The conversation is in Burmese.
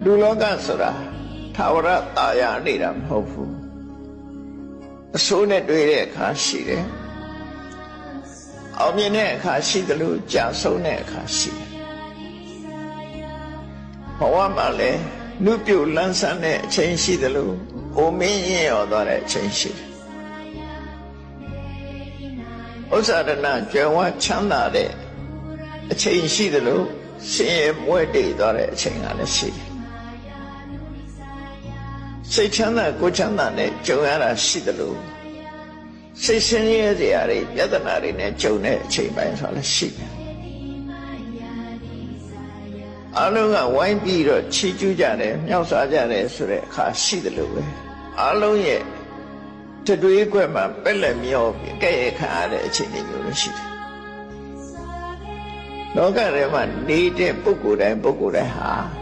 လူလောကဆိုတာသာဝရတာယာနေတာမဟုတ်ဘူးအဆိုးနဲ့တွေ့တဲ့အခါရှိတယ်အောင်မြင်တဲ့အခါရှိတယ်လို့ကြာဆုံးတဲ့အခါရှိတယ်ဘဝမှာလည်းနုပြုလန်းဆန်းတဲ့အချိန်ရှိတယ်လို့အိုမင်းရင်ရောသွားတဲ့အချိန်ရှိတယ်ဥစ္စာဒနာကြွယ်ဝချမ်းသာတဲ့အချိန်ရှိတယ်လို့ဆင်းရဲမွဲတေသွားတဲ့အချိန်ကလည်းရှိတယ်စိတ်ချမ်းသာကိုယ်ချမ်းသာနဲ့ကြုံရတာရှိတယ်လို့စိတ်ဆင်းရဲစရာတွေပြဿနာတွေနဲ့ကြုံတဲ့အချိန်ပိုင်းဆိုလည်းရှိတယ်အလုံးကဝိုင်းပြီးတော့ချီးကျူးကြတယ်မြောက်စားကြတယ်ဆိုတဲ့အခါရှိတယ်လို့ပဲအလုံးရဲ့တတွေးကွက်မှာပက်လက်မျောပြီးကဲ့ရဲ့ခံရတဲ့အချိန်တွေမျိုးလည်းရှိတယ်လောကထဲမှာနေတဲ့ပုဂ္ဂိုလ်တိုင်းဟာ